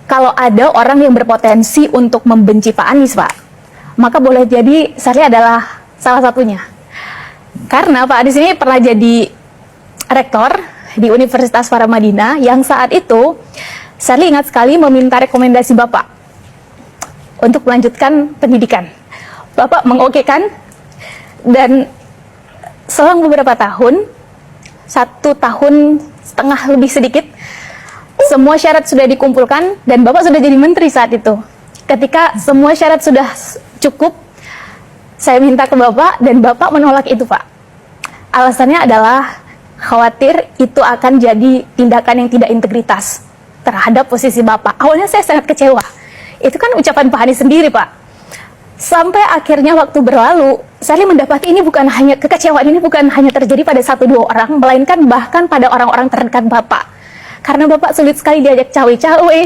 kalau ada orang yang berpotensi untuk membenci Pak Anies, Pak, maka boleh jadi Sherly adalah salah satunya. Karena Pak Anies ini pernah jadi rektor di Universitas Paramadina yang saat itu Sherly ingat sekali meminta rekomendasi Bapak untuk melanjutkan pendidikan. Bapak mengokekan, dan selang beberapa tahun, 1,5 tahun lebih sedikit, semua syarat sudah dikumpulkan dan Bapak sudah jadi menteri saat itu. Ketika semua syarat sudah cukup, saya minta ke Bapak dan Bapak menolak itu, Pak. Alasannya adalah khawatir itu akan jadi tindakan yang tidak integritas terhadap posisi Bapak. Awalnya saya sangat kecewa. Itu kan ucapan Pak Anies sendiri, Pak. Sampai akhirnya waktu berlalu, saya mendapat ini bukan hanya kekecewaan, ini bukan hanya terjadi pada 1-2 orang, melainkan bahkan pada orang-orang terdekat Bapak. Karena Bapak sulit sekali diajak cawe-cawe,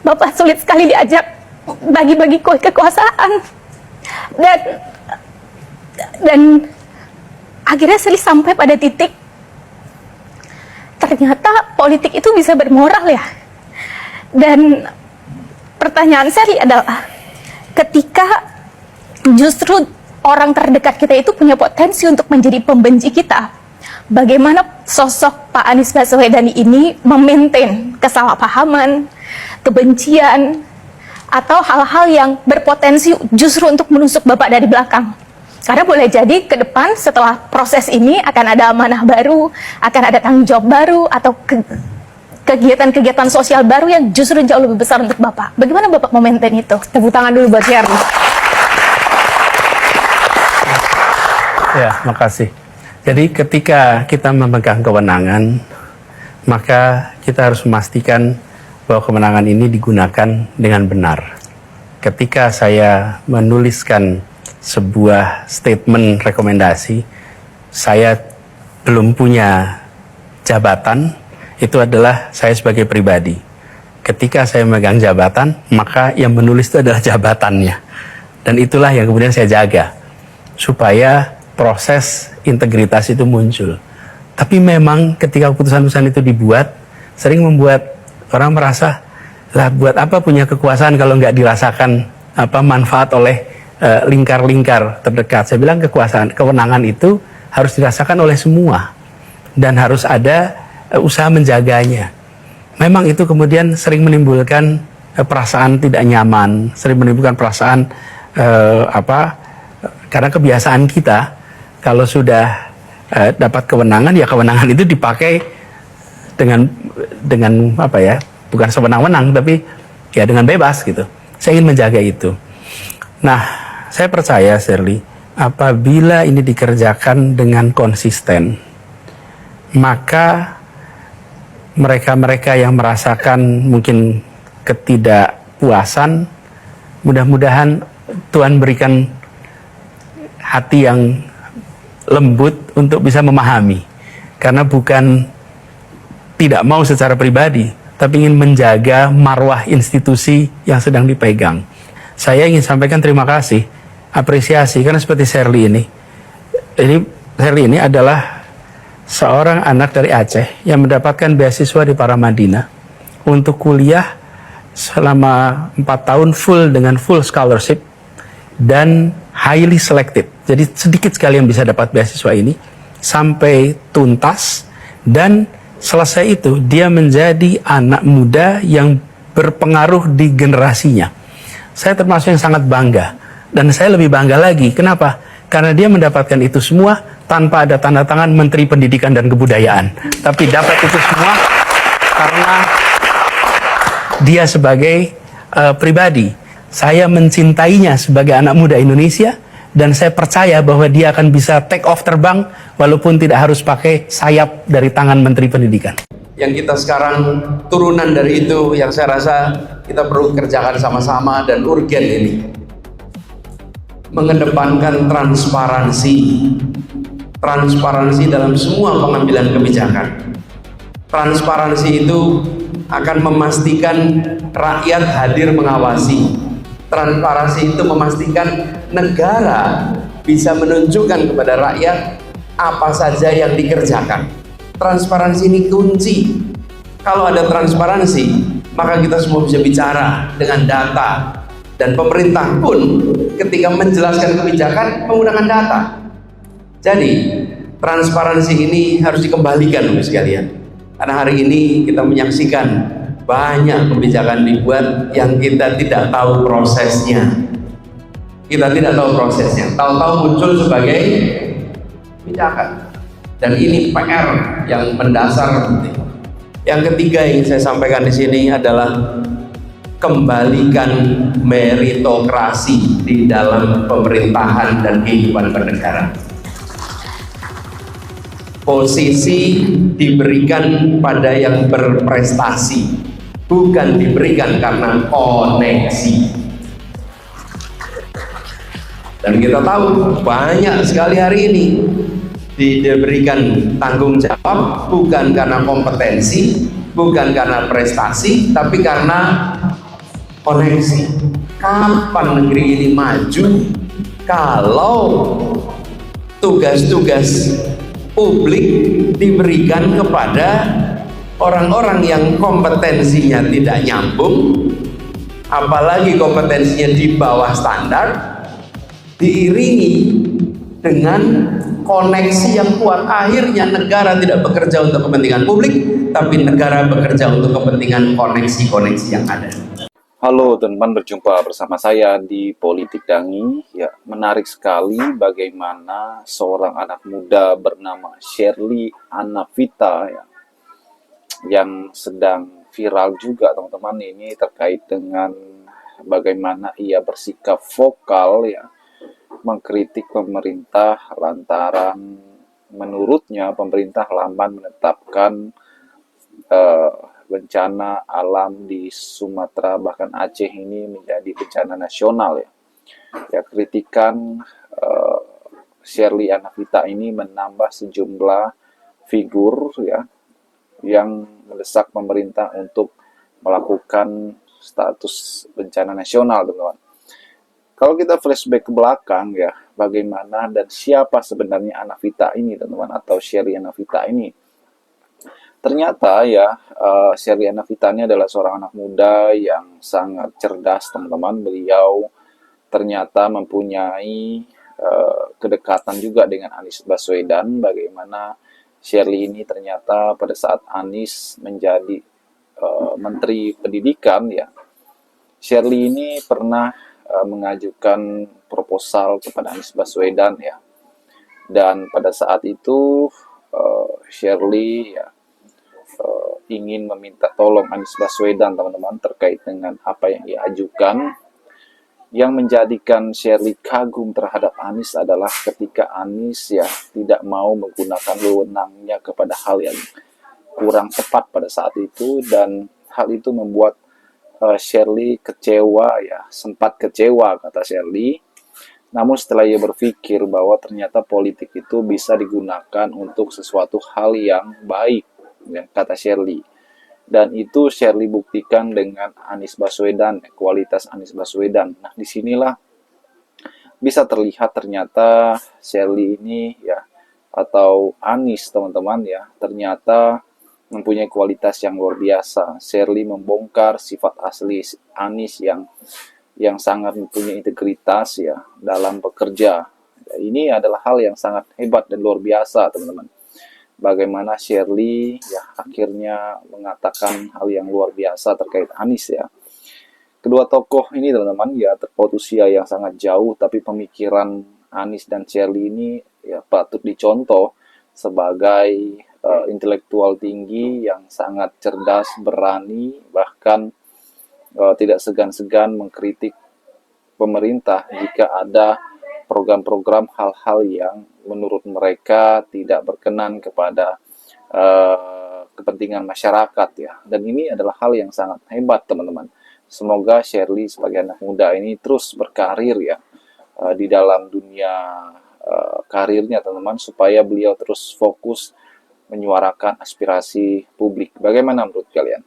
Bapak sulit sekali diajak bagi-bagi kekuasaan. Dan akhirnya saya sampai pada titik, ternyata politik itu bisa bermoral ya. Dan pertanyaan saya adalah, ketika justru orang terdekat kita itu punya potensi untuk menjadi pembenci kita, bagaimana sosok Pak Anies Baswedan ini memaintain kesalahpahaman, kebencian, atau hal-hal yang berpotensi justru untuk menusuk Bapak dari belakang. Karena boleh jadi ke depan setelah proses ini akan ada amanah baru, akan ada tanggung jawab baru, atau kegiatan-kegiatan sosial baru yang justru jauh lebih besar untuk Bapak. Bagaimana Bapak memaintain itu? Tepuk tangan dulu buat Sherly. Ya, makasih. Jadi ketika kita memegang kewenangan, maka kita harus memastikan bahwa kewenangan ini digunakan dengan benar. Ketika saya menuliskan sebuah statement rekomendasi, saya belum punya jabatan, itu adalah saya sebagai pribadi. Ketika saya memegang jabatan, maka yang menulis itu adalah jabatannya. Dan itulah yang kemudian saya jaga, supaya proses integritas itu muncul. Tapi memang ketika keputusan-keputusan itu dibuat, sering membuat orang merasa, lah buat apa punya kekuasaan kalau nggak dirasakan manfaat oleh lingkar-lingkar terdekat. Saya bilang kewenangan itu harus dirasakan oleh semua. Dan harus ada usaha menjaganya. Memang itu kemudian sering menimbulkan perasaan tidak nyaman, sering menimbulkan perasaan karena kebiasaan kita, kalau sudah dapat kewenangan, ya kewenangan itu dipakai dengan bukan sewenang-wenang, tapi ya dengan bebas gitu. Saya ingin menjaga itu. Nah, saya percaya, Sherly, apabila ini dikerjakan dengan konsisten, maka mereka-mereka yang merasakan mungkin ketidakpuasan, mudah-mudahan Tuhan berikan hati yang lembut untuk bisa memahami, karena bukan tidak mau secara pribadi, tapi ingin menjaga marwah institusi yang sedang dipegang. Saya ingin sampaikan terima kasih, apresiasi, karena seperti Sherly ini adalah seorang anak dari Aceh yang mendapatkan beasiswa di Paramadina untuk kuliah selama 4 tahun dengan full scholarship dan highly selected. Jadi sedikit sekali yang bisa dapat beasiswa ini sampai tuntas, dan selesai itu dia menjadi anak muda yang berpengaruh di generasinya. Saya termasuk yang sangat bangga, dan saya lebih bangga lagi. Kenapa? Karena dia mendapatkan itu semua tanpa ada tanda tangan Menteri Pendidikan dan Kebudayaan, tapi dapat itu semua karena dia sebagai pribadi. Saya mencintainya sebagai anak muda Indonesia, dan saya percaya bahwa dia akan bisa take off terbang walaupun tidak harus pakai sayap dari tangan Menteri Pendidikan. Yang kita sekarang turunan dari itu, yang saya rasa kita perlu kerjakan sama-sama dan urgen ini, mengedepankan transparansi dalam semua pengambilan kebijakan. Transparansi itu akan memastikan rakyat hadir mengawasi. Transparansi itu memastikan negara bisa menunjukkan kepada rakyat apa saja yang dikerjakan. Transparansi ini kunci. Kalau ada transparansi, maka kita semua bisa bicara dengan data. Dan pemerintah pun ketika menjelaskan kebijakan menggunakan data. Jadi transparansi ini harus dikembalikan Bapak sekalian. Karena hari ini kita menyaksikan banyak kebijakan dibuat yang kita tidak tahu prosesnya. Kita tidak tahu prosesnya. Tahu-tahu muncul sebagai kebijakan. Dan ini PR yang mendasar penting. Yang ketiga yang saya sampaikan di sini adalah kembalikan meritokrasi di dalam pemerintahan dan kehidupan bernegara. Posisi diberikan pada yang berprestasi, bukan diberikan karena koneksi. Dan kita tahu banyak sekali hari ini diberikan tanggung jawab bukan karena kompetensi, bukan karena prestasi, tapi karena koneksi. Kapan negeri ini maju kalau tugas-tugas publik diberikan kepada orang-orang yang kompetensinya tidak nyambung, apalagi kompetensinya di bawah standar, diiringi dengan koneksi yang kuat. Akhirnya negara tidak bekerja untuk kepentingan publik, tapi negara bekerja untuk kepentingan koneksi-koneksi yang ada. Halo teman-teman, berjumpa bersama saya di Politik Dangi. Ya, menarik sekali bagaimana seorang anak muda bernama Sherly Anavita ya, yang sedang viral juga teman-teman, ini terkait dengan bagaimana ia bersikap vokal ya, mengkritik pemerintah lantaran menurutnya pemerintah lamban menetapkan bencana alam di Sumatera bahkan Aceh ini menjadi bencana nasional ya. Ya, kritikan Sherly Anavita ini menambah sejumlah figur ya yang mendesak pemerintah untuk melakukan status bencana nasional, teman-teman. Kalau kita flashback ke belakang ya, bagaimana dan siapa sebenarnya Anavita ini, teman-teman, atau Sherly Anavita ini? Ternyata ya, Sherly Anavita ini adalah seorang anak muda yang sangat cerdas, teman-teman. Beliau ternyata mempunyai kedekatan juga dengan Anies Baswedan. Bagaimana Sherly ini ternyata pada saat Anies menjadi Menteri Pendidikan ya, Sherly ini pernah mengajukan proposal kepada Anies Baswedan ya. Dan pada saat itu Sherly ya ingin meminta tolong Anies Baswedan, teman-teman, terkait dengan apa yang ia ajukan. Yang menjadikan Sherly kagum terhadap Anies adalah ketika Anies ya tidak mau menggunakan wewenangnya kepada hal yang kurang tepat pada saat itu, dan hal itu membuat Sherly kecewa ya, sempat kecewa kata Sherly. Namun setelah ia berpikir bahwa ternyata politik itu bisa digunakan untuk sesuatu hal yang baik ya, kata Sherly. Dan itu Sherly buktikan dengan Anies Baswedan, kualitas Anies Baswedan. Nah, disinilah bisa terlihat ternyata Sherly ini ya, atau Anies, teman-teman ya, ternyata mempunyai kualitas yang luar biasa. Sherly membongkar sifat asli Anies yang sangat mempunyai integritas ya dalam bekerja. Ini adalah hal yang sangat hebat dan luar biasa, teman-teman. Bagaimana Sherly ya akhirnya mengatakan hal yang luar biasa terkait Anies ya. Kedua tokoh ini, teman-teman, ya terpaut usia yang sangat jauh, tapi pemikiran Anies dan Sherly ini ya patut dicontoh sebagai intelektual tinggi yang sangat cerdas, berani, bahkan tidak segan-segan mengkritik pemerintah jika ada program-program hal-hal yang menurut mereka tidak berkenan kepada kepentingan masyarakat ya. Dan ini adalah hal yang sangat hebat, teman-teman. Semoga Sherly sebagai anak muda ini terus berkarir ya di dalam dunia karirnya, teman-teman, supaya beliau terus fokus menyuarakan aspirasi publik. Bagaimana menurut kalian?